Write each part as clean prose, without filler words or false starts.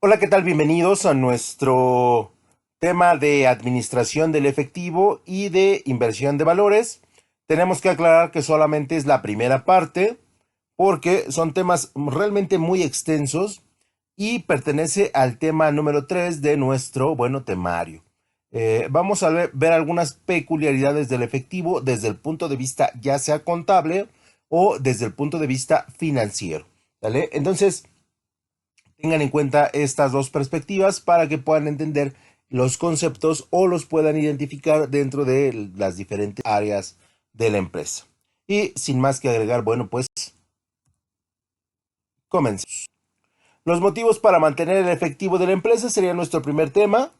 Hola, ¿qué tal? Bienvenidos a nuestro tema de administración del efectivo y de inversión de valores. Tenemos que aclarar que solamente es la primera parte porque son temas realmente muy extensos y pertenece al tema número 3 de nuestro, temario. Vamos a ver algunas peculiaridades del efectivo desde el punto de vista ya sea contable o desde el punto de vista financiero. ¿Vale? Entonces, tengan en cuenta estas dos perspectivas para que puedan entender los conceptos o los puedan identificar dentro de las diferentes áreas de la empresa. Y sin más que agregar, pues comencemos. Los motivos para mantener el efectivo de la empresa sería nuestro primer tema.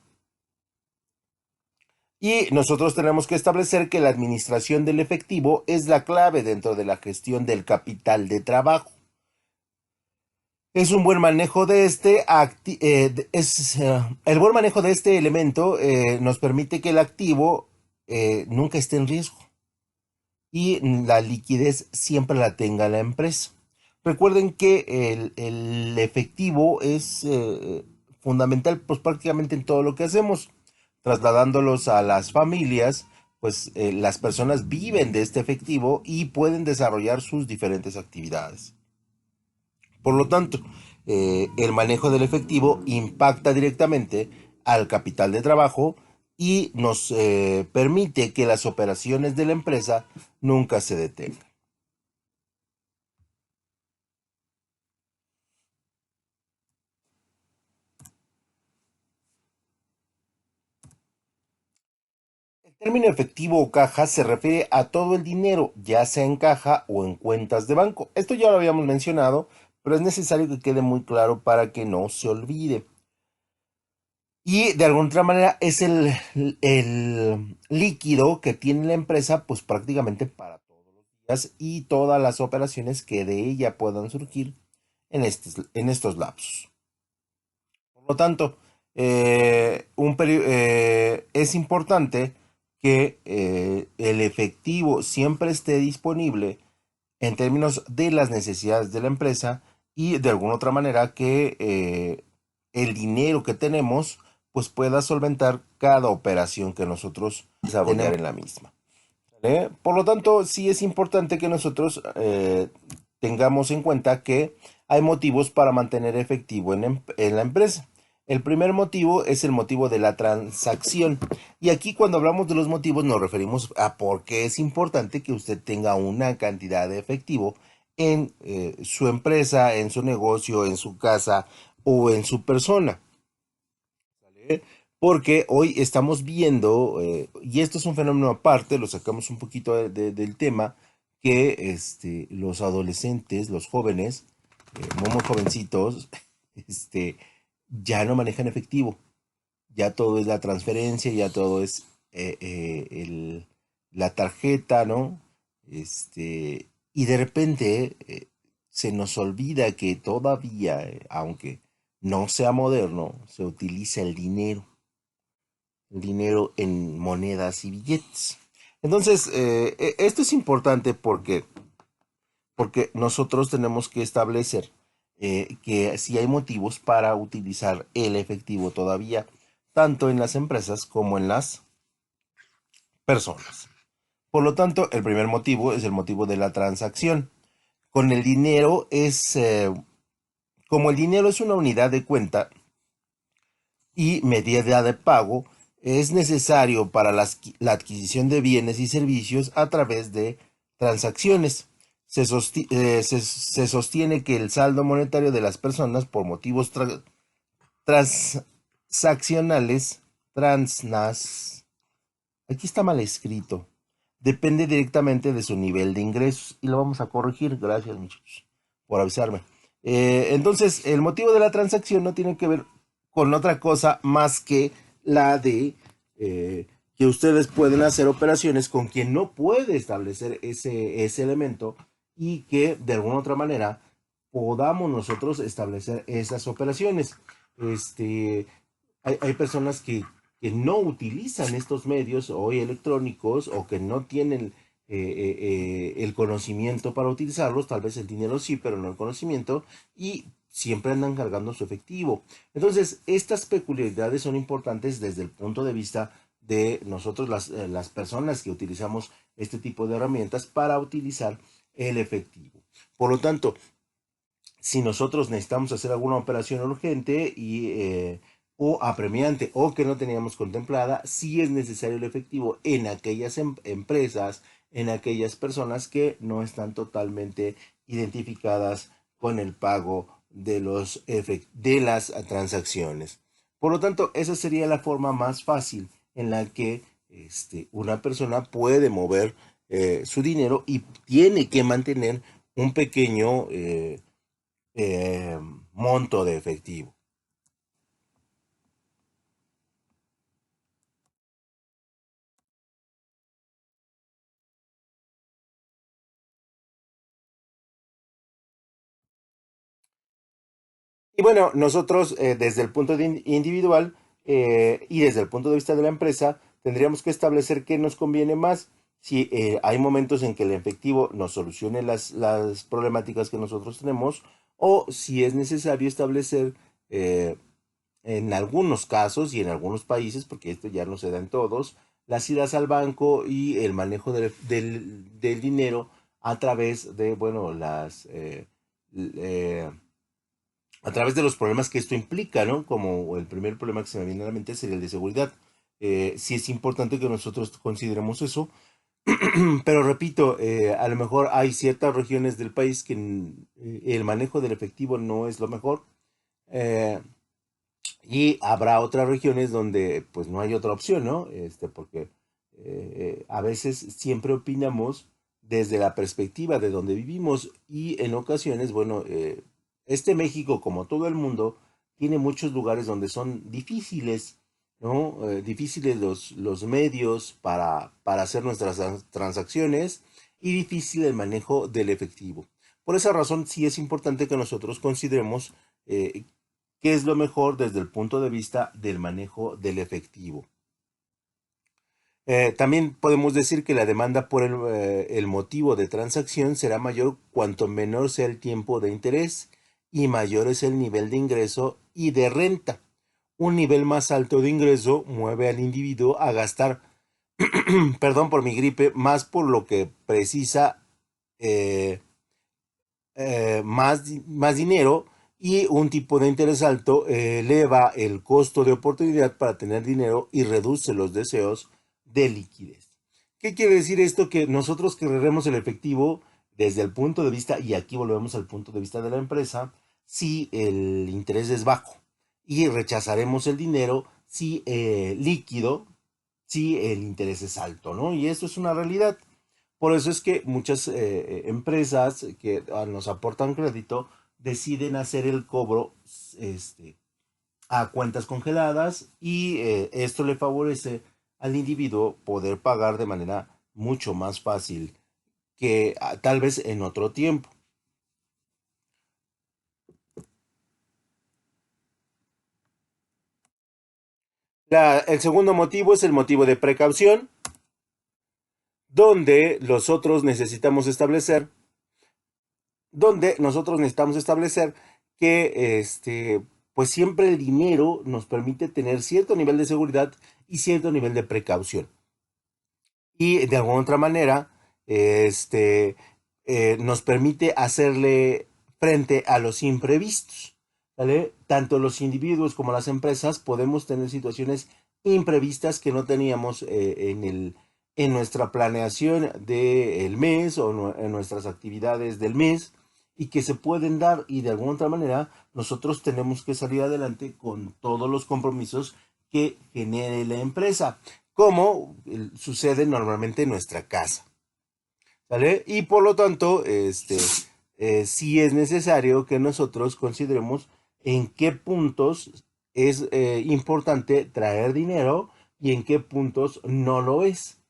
Y nosotros tenemos que establecer que la administración del efectivo es la clave dentro de la gestión del capital de trabajo. Es un buen manejo de el buen manejo de este elemento nos permite que el activo nunca esté en riesgo y la liquidez siempre la tenga la empresa. Recuerden que el efectivo es fundamental pues prácticamente en todo lo que hacemos, trasladándolos a las familias, pues las personas viven de este efectivo y pueden desarrollar sus diferentes actividades. Por lo tanto, el manejo del efectivo impacta directamente al capital de trabajo y nos permite que las operaciones de la empresa nunca se detengan. El término efectivo o caja se refiere a todo el dinero, ya sea en caja o en cuentas de banco. Esto ya lo habíamos mencionado, pero es necesario que quede muy claro para que no se olvide. Y de alguna otra manera es el líquido que tiene la empresa, pues prácticamente para todos los días y todas las operaciones que de ella puedan surgir en estos lapsos. Por lo tanto, es importante que el efectivo siempre esté disponible en términos de las necesidades de la empresa y de alguna otra manera que el dinero que tenemos pues pueda solventar cada operación que nosotros desarrollar en la misma. ¿Vale? Por lo tanto, sí es importante que nosotros tengamos en cuenta que hay motivos para mantener efectivo en la empresa. El primer motivo es el motivo de la transacción. Y aquí cuando hablamos de los motivos nos referimos a por qué es importante que usted tenga una cantidad de efectivo en su empresa, en su negocio, en su casa o en su persona. ¿Vale? Porque hoy estamos viendo, y esto es un fenómeno aparte, lo sacamos un poquito del tema, que los adolescentes, los jóvenes, muy jovencitos, este, ya no manejan efectivo. Ya todo es la transferencia, ya todo es la tarjeta, ¿no? Y de repente se nos olvida que todavía, aunque no sea moderno, se utiliza el dinero en monedas y billetes. Entonces, esto es importante porque nosotros tenemos que establecer que si hay motivos para utilizar el efectivo todavía, tanto en las empresas como en las personas. Por lo tanto, el primer motivo es el motivo de la transacción. Con el dinero como el dinero es una unidad de cuenta y medida de pago, es necesario para la adquisición de bienes y servicios a través de transacciones. Se sostiene que el saldo monetario de las personas por motivos transaccionales, aquí está mal escrito, depende directamente de su nivel de ingresos y lo vamos a corregir. Gracias, muchachos, por avisarme. Entonces, el motivo de la transacción no tiene que ver con otra cosa más que la de que ustedes pueden hacer operaciones con quien no puede establecer ese elemento y que de alguna otra manera podamos nosotros establecer esas operaciones. Hay personas que no utilizan estos medios hoy electrónicos o que no tienen el conocimiento para utilizarlos, tal vez el dinero sí, pero no el conocimiento, y siempre andan cargando su efectivo. Entonces, estas peculiaridades son importantes desde el punto de vista de nosotros, las personas que utilizamos este tipo de herramientas para utilizar el efectivo. Por lo tanto, si nosotros necesitamos hacer alguna operación urgente o apremiante o que no teníamos contemplada, sí es necesario el efectivo en aquellas empresas, en aquellas personas que no están totalmente identificadas con el pago de las transacciones. Por lo tanto, esa sería la forma más fácil en la que una persona puede mover su dinero y tiene que mantener un pequeño eh, monto de efectivo. Y bueno, nosotros desde el punto de individual y desde el punto de vista de la empresa, tendríamos que establecer qué nos conviene más. Si hay momentos en que el efectivo nos solucione las problemáticas que nosotros tenemos, o si es necesario establecer eh, en algunos casos y en algunos países, porque esto ya no se da en todos, las idas al banco y el manejo del dinero a través de, bueno, a través de los problemas que esto implica, ¿no? Como el primer problema que se me viene a la mente sería el de seguridad. Sí es importante que nosotros consideremos eso, pero repito, a lo mejor hay ciertas regiones del país que el manejo del efectivo no es lo mejor. Eh, Y habrá otras regiones donde pues no hay otra opción, ¿no? Porque a veces siempre opinamos desde la perspectiva de donde vivimos y en ocasiones, bueno, este México, como todo el mundo, tiene muchos lugares donde son difíciles, ¿no? Difíciles los medios para hacer nuestras transacciones y difícil el manejo del efectivo. Por esa razón, sí es importante que nosotros consideremos qué es lo mejor desde el punto de vista del manejo del efectivo. También podemos decir que la demanda por el motivo de transacción será mayor cuanto menor sea el tiempo de interés y mayor es el nivel de ingreso y de renta. Un nivel más alto de ingreso mueve al individuo a gastar, perdón por mi gripe, más por lo que precisa eh, más dinero, y un tipo de interés alto eleva el costo de oportunidad para tener dinero y reduce los deseos de liquidez. ¿Qué quiere decir esto? Que nosotros querremos el efectivo desde el punto de vista, y aquí volvemos al punto de vista de la empresa, si el interés es bajo, y rechazaremos el dinero si líquido, si el interés es alto, ¿no? Y esto es una realidad. Por eso es que muchas empresas que nos aportan crédito deciden hacer el cobro este, a cuentas congeladas, y esto le favorece al individuo poder pagar de manera mucho más fácil que tal vez en otro tiempo. El segundo motivo es el motivo de precaución, donde nosotros necesitamos establecer, que pues siempre el dinero nos permite tener cierto nivel de seguridad y cierto nivel de precaución. Y de alguna otra manera, este, nos permite hacerle frente a los imprevistos, ¿vale? Tanto los individuos como las empresas podemos tener situaciones imprevistas que no teníamos en nuestra planeación del mes o en nuestras actividades del mes, y que se pueden dar, y de alguna otra manera nosotros tenemos que salir adelante con todos los compromisos que genere la empresa, como sucede normalmente en nuestra casa, ¿vale? Y por lo tanto, sí es necesario que nosotros consideremos en qué puntos es importante traer dinero y en qué puntos no lo es,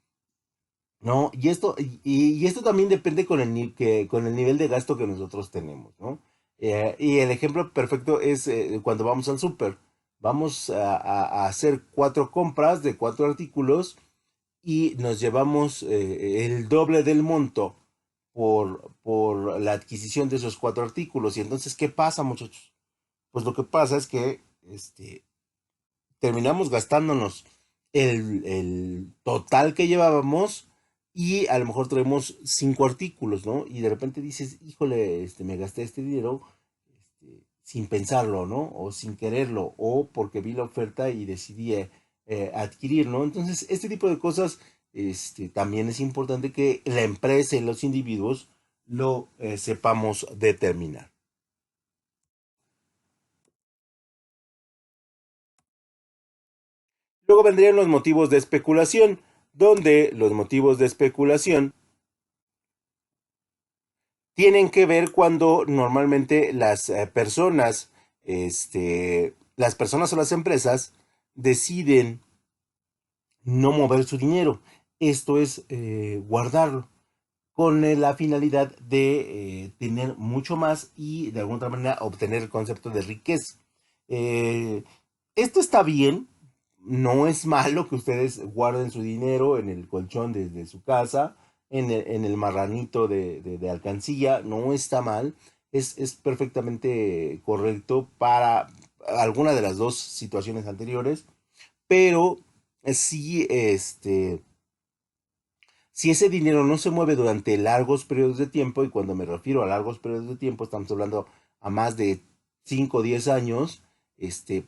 ¿no? Y esto también depende con el nivel de gasto que nosotros tenemos, ¿no? Y el ejemplo perfecto es cuando vamos al súper. Vamos a hacer cuatro compras de cuatro artículos y nos llevamos el doble del monto por la adquisición de esos cuatro artículos. Y entonces, ¿qué pasa, muchachos? pues lo que pasa es que terminamos gastándonos el total que llevábamos y a lo mejor traemos 5 artículos, ¿no? Y de repente dices, híjole, me gasté este dinero sin pensarlo, ¿no? O sin quererlo, o porque vi la oferta y decidí adquirir, ¿no? Entonces, este tipo de cosas, también es importante que la empresa y los individuos lo sepamos determinar. Luego vendrían los motivos de especulación, donde los motivos de especulación tienen que ver cuando normalmente las personas o las empresas deciden no mover su dinero. Esto es guardarlo con la finalidad de tener mucho más y de alguna otra manera obtener el concepto de riqueza. Eh, Esto está bien, no es malo que ustedes guarden su dinero en el colchón de su casa, en el marranito de alcancía, no está mal, es perfectamente correcto para alguna de las dos situaciones anteriores, pero sí, si ese dinero no se mueve durante largos periodos de tiempo, y cuando me refiero a largos periodos de tiempo, estamos hablando a más de 5 o 10 años,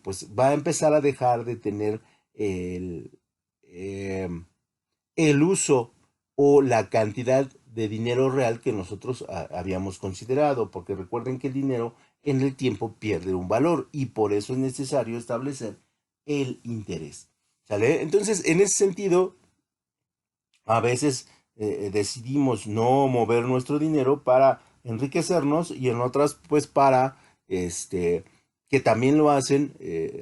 pues va a empezar a dejar de tener el, em, el uso o la cantidad de dinero real que nosotros habíamos considerado, porque recuerden que el dinero en el tiempo pierde un valor y por eso es necesario establecer el interés. ¿Sale? Entonces, en ese sentido, a veces decidimos no mover nuestro dinero para enriquecernos y en otras pues para que también lo hacen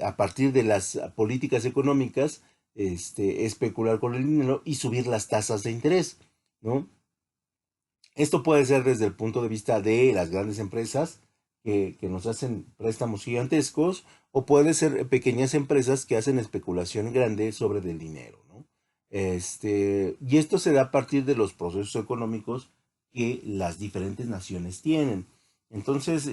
a partir de las políticas económicas, especular con el dinero y subir las tasas de interés, ¿no? Esto puede ser desde el punto de vista de las grandes empresas que nos hacen préstamos gigantescos, o puede ser pequeñas empresas que hacen especulación grande sobre el dinero, ¿no? Y esto se da a partir de los procesos económicos que las diferentes naciones tienen. Entonces,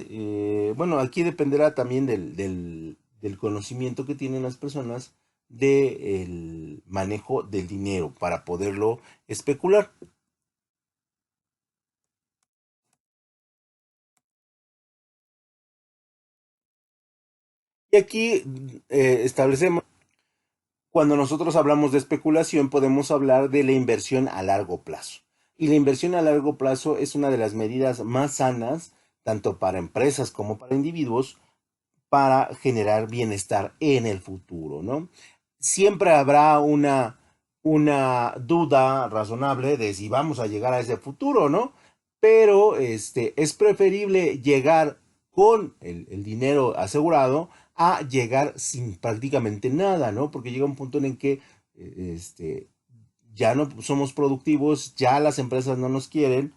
bueno, aquí dependerá también del conocimiento que tienen las personas del manejo del dinero para poderlo especular. Y aquí establecemos, cuando nosotros hablamos de especulación, podemos hablar de la inversión a largo plazo. Y la inversión a largo plazo es una de las medidas más sanas, tanto para empresas como para individuos, para generar bienestar en el futuro, ¿no? Siempre habrá una duda razonable de si vamos a llegar a ese futuro, ¿no? Pero es preferible llegar con el dinero asegurado a llegar sin prácticamente nada, ¿no? Porque llega un punto en el que ya no somos productivos, ya las empresas no nos quieren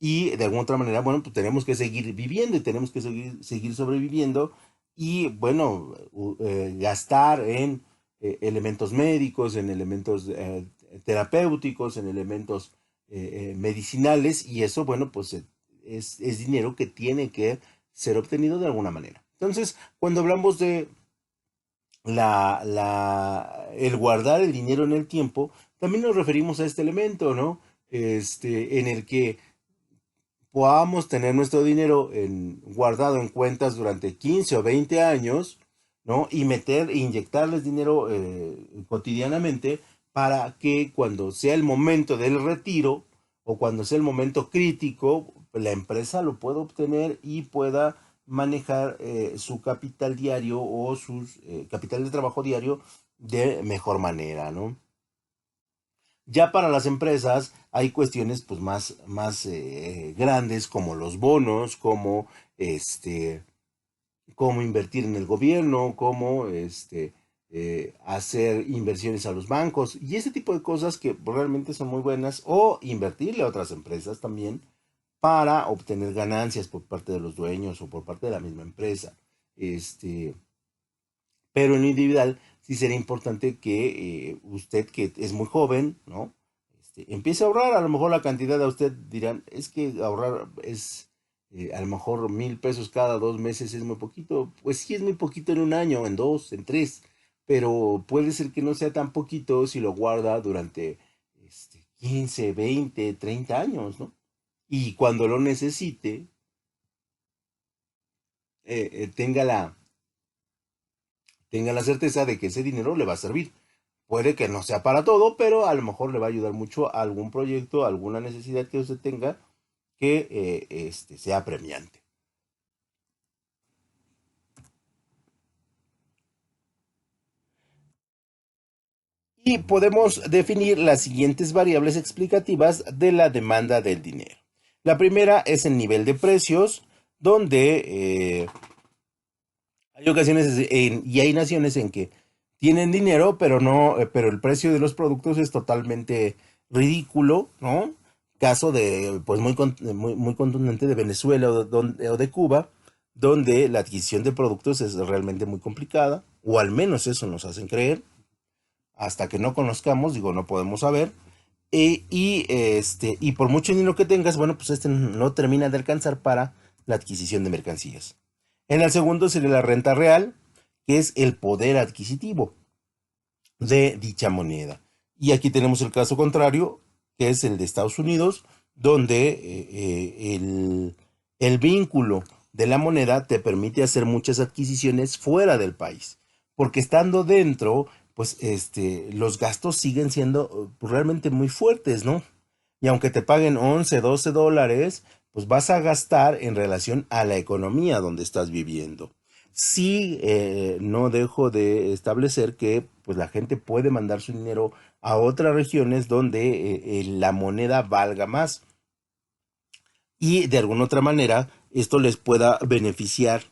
y de alguna otra manera, bueno, pues tenemos que seguir viviendo y tenemos que seguir sobreviviendo y, bueno, gastar en elementos médicos, en elementos terapéuticos, en elementos medicinales y eso, bueno, pues es dinero que tiene que ser obtenido de alguna manera. Entonces, cuando hablamos de el guardar el dinero en el tiempo, también nos referimos a este elemento, ¿no? En el que podamos tener nuestro dinero guardado en cuentas durante 15 o 20 años, ¿no? Y inyectarles dinero cotidianamente para que cuando sea el momento del retiro o cuando sea el momento crítico, la empresa lo pueda obtener y pueda manejar su capital diario o sus capital de trabajo diario de mejor manera, ¿no? Ya para las empresas hay cuestiones pues más grandes como los bonos, como invertir en el gobierno, como hacer inversiones a los bancos y ese tipo de cosas que realmente son muy buenas, o invertirle a otras empresas también para obtener ganancias por parte de los dueños o por parte de la misma empresa. Este, pero en lo individual sí sería importante que usted, que es muy joven, ¿no? Empiece a ahorrar. A lo mejor la cantidad a usted dirán, es que ahorrar A lo mejor 1,000 pesos cada 2 meses es muy poquito. Pues sí es muy poquito en un año, en dos, en tres, pero puede ser que no sea tan poquito si lo guarda durante 15, 20, 30 años, ¿no? Y cuando lo necesite, tenga la certeza de que ese dinero le va a servir. Puede que no sea para todo, pero a lo mejor le va a ayudar mucho a algún proyecto, a alguna necesidad que usted tenga que sea premiante. Y podemos definir las siguientes variables explicativas de la demanda del dinero. La primera es el nivel de precios, donde hay ocasiones y hay naciones en que tienen dinero, pero no, pero el precio de los productos es totalmente ridículo, ¿no? Caso de, pues muy contundente de Venezuela o de Cuba, donde la adquisición de productos es realmente muy complicada, o al menos eso nos hacen creer, hasta que no conozcamos, digo, no podemos saber. Y por mucho dinero que tengas, bueno, pues no termina de alcanzar para la adquisición de mercancías. En el segundo sería la renta real, que es el poder adquisitivo de dicha moneda. Y aquí tenemos el caso contrario, que es el de Estados Unidos, donde el vínculo de la moneda te permite hacer muchas adquisiciones fuera del país. Porque estando dentro, pues los gastos siguen siendo pues, realmente muy fuertes, ¿no? Y aunque te paguen 11, $12, pues vas a gastar en relación a la economía donde estás viviendo. Sí, no dejo de establecer que pues la gente puede mandar su dinero a otras regiones donde la moneda valga más y de alguna otra manera esto les pueda beneficiar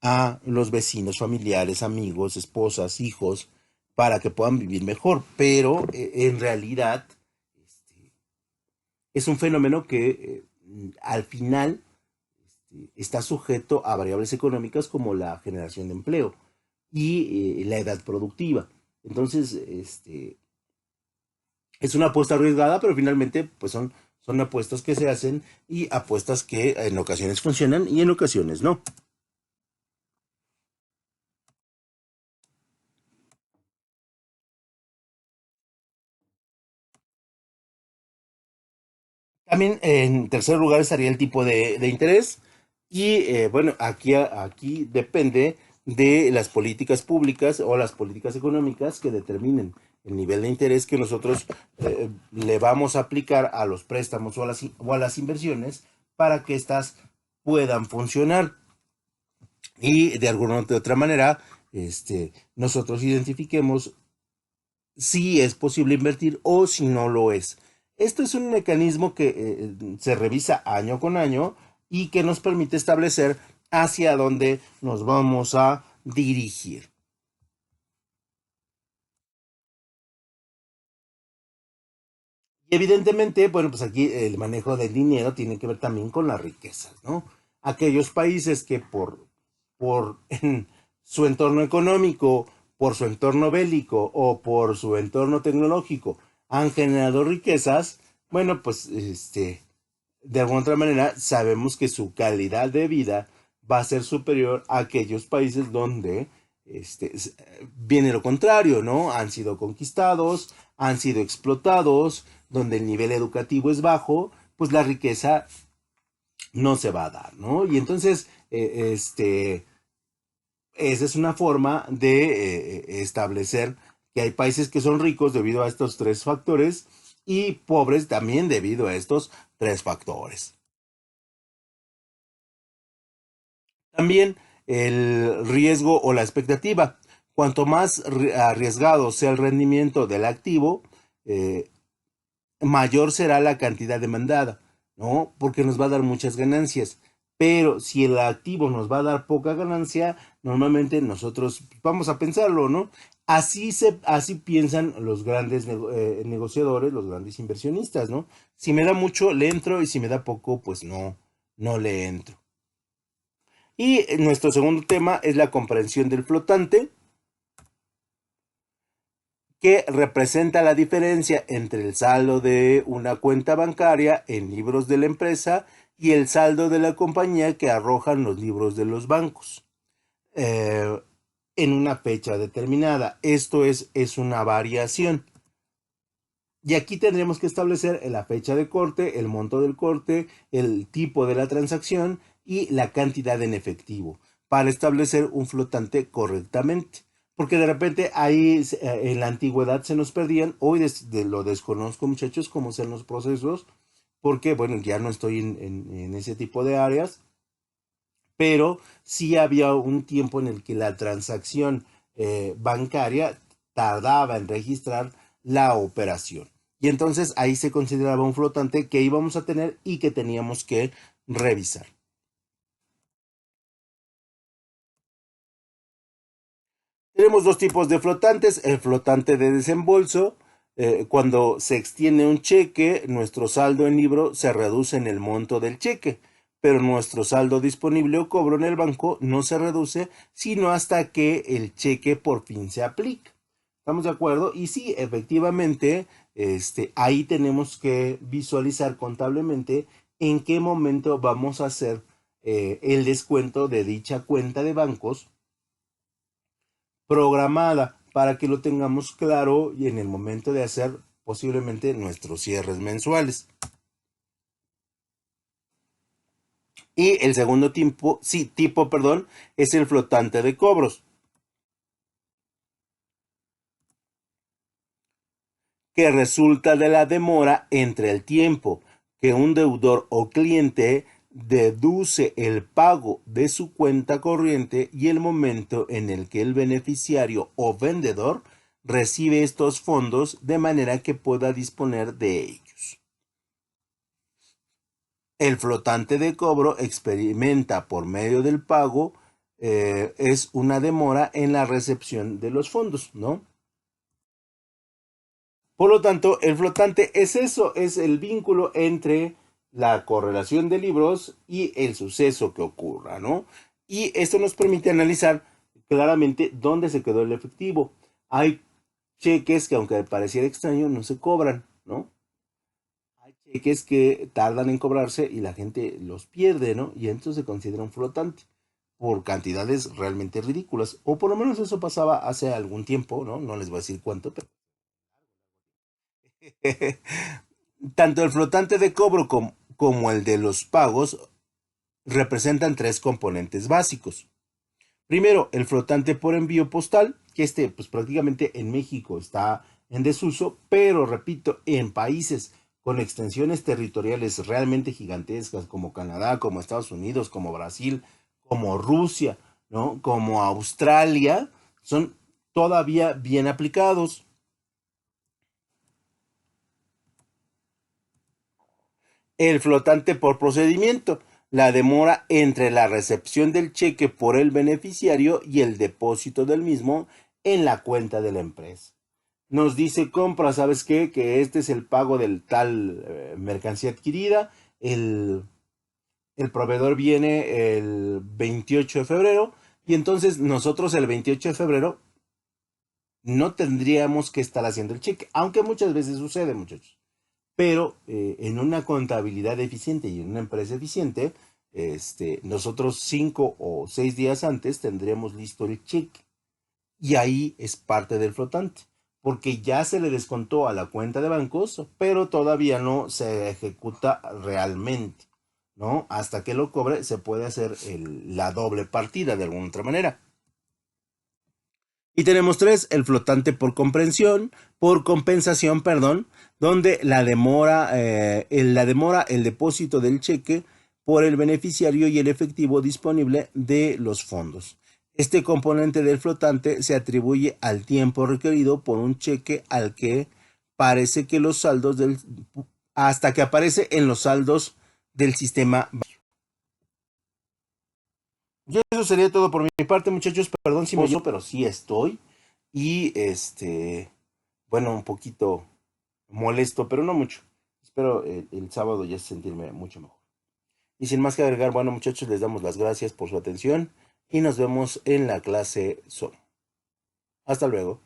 a los vecinos, familiares, amigos, esposas, hijos, para que puedan vivir mejor. Pero en realidad es un fenómeno que al final está sujeto a variables económicas como la generación de empleo y la edad productiva. Entonces, es una apuesta arriesgada, pero finalmente pues son apuestas que se hacen y apuestas que en ocasiones funcionan y en ocasiones no. También en tercer lugar estaría el tipo de interés y bueno, aquí depende de las políticas públicas o las políticas económicas que determinen el nivel de interés que nosotros le vamos a aplicar a los préstamos o a las inversiones para que éstas puedan funcionar y de alguna u otra manera nosotros identifiquemos si es posible invertir o si no lo es. Esto es un mecanismo que se revisa año con año y que nos permite establecer hacia dónde nos vamos a dirigir. Y evidentemente, bueno, pues aquí el manejo del dinero tiene que ver también con las riquezas, ¿no? Aquellos países que por su entorno económico, por su entorno bélico o por su entorno tecnológico han generado riquezas, bueno, pues de alguna otra manera sabemos que su calidad de vida va a ser superior a aquellos países donde viene lo contrario, ¿no? Han sido conquistados, han sido explotados, donde el nivel educativo es bajo, pues la riqueza no se va a dar, ¿no? Y entonces, esa es una forma de establecer que hay países que son ricos debido a estos tres factores y pobres también debido a estos tres factores. También el riesgo o la expectativa. Cuanto más arriesgado sea el rendimiento del activo, eh, mayor será la cantidad demandada, ¿no? Porque nos va a dar muchas ganancias. Pero si el activo nos va a dar poca ganancia, normalmente nosotros vamos a pensarlo, ¿no? Así piensan los grandes negociadores, los grandes inversionistas, ¿no? Si me da mucho, le entro y si me da poco, pues no le entro. Y nuestro segundo tema es la comprensión del flotante, que representa la diferencia entre el saldo de una cuenta bancaria en libros de la empresa y el saldo de la compañía que arrojan los libros de los bancos en una fecha determinada. Esto es una variación. Y aquí tendremos que establecer la fecha de corte, el monto del corte, el tipo de la transacción y la cantidad en efectivo para establecer un flotante correctamente. Porque de repente ahí en la antigüedad se nos perdían, hoy lo desconozco muchachos cómo son los procesos, porque bueno, ya no estoy en ese tipo de áreas, pero sí había un tiempo en el que la transacción bancaria tardaba en registrar la operación. Y entonces ahí se consideraba un flotante que íbamos a tener y que teníamos que revisar. Tenemos dos tipos de flotantes, el flotante de desembolso. Cuando se extiende un cheque, nuestro saldo en libro se reduce en el monto del cheque, pero nuestro saldo disponible o cobro en el banco no se reduce sino hasta que el cheque por fin se aplica. ¿Estamos de acuerdo? Y sí, efectivamente, ahí tenemos que visualizar contablemente en qué momento vamos a hacer el descuento de dicha cuenta de bancos programada para que lo tengamos claro y en el momento de hacer posiblemente nuestros cierres mensuales. Y el segundo tipo, perdón, es el flotante de cobros, que resulta de la demora entre el tiempo que un deudor o cliente deduce el pago de su cuenta corriente y el momento en el que el beneficiario o vendedor recibe estos fondos de manera que pueda disponer de ellos. El flotante de cobro experimenta por medio del pago es una demora en la recepción de los fondos, ¿no? Por lo tanto, el flotante es eso, es el vínculo entre la correlación de libros y el suceso que ocurra, ¿no? Y esto nos permite analizar claramente dónde se quedó el efectivo. Hay cheques que aunque pareciera extraño no se cobran, ¿no? Hay cheques que tardan en cobrarse y la gente los pierde, ¿no? Y entonces se considera un flotante por cantidades realmente ridículas. O por lo menos eso pasaba hace algún tiempo, ¿no? No les voy a decir cuánto, pero tanto el flotante de cobro como el de los pagos representan tres componentes básicos. Primero, el flotante por envío postal, que pues prácticamente en México está en desuso, pero repito, en países con extensiones territoriales realmente gigantescas como Canadá, como Estados Unidos, como Brasil, como Rusia, ¿no? Como Australia, son todavía bien aplicados. El flotante por procedimiento, la demora entre la recepción del cheque por el beneficiario y el depósito del mismo en la cuenta de la empresa. Nos dice compra, ¿sabes qué? Que este es el pago del tal mercancía adquirida. El proveedor viene el 28 de febrero y entonces nosotros el 28 de febrero no tendríamos que estar haciendo el cheque, aunque muchas veces sucede, muchachos. Pero en una contabilidad eficiente y en una empresa eficiente, nosotros 5 o 6 días antes tendremos listo el cheque. Y ahí es parte del flotante, porque ya se le descontó a la cuenta de bancos, pero todavía no se ejecuta realmente, ¿no? Hasta que lo cobre se puede hacer la doble partida de alguna otra manera. Y tenemos tres, el flotante por compensación, perdón, donde la demora, el depósito del cheque por el beneficiario y el efectivo disponible de los fondos. Este componente del flotante se atribuye al tiempo requerido por un cheque al que parece que los saldos hasta que aparece en los saldos del sistema. Yo eso sería todo por mi parte, muchachos. Perdón si me yo, pero sí estoy. Y bueno, un poquito molesto, pero no mucho. Espero el sábado ya sentirme mucho mejor. Y sin más que agregar, bueno, muchachos, les damos las gracias por su atención y nos vemos en la clase SOM. Hasta luego.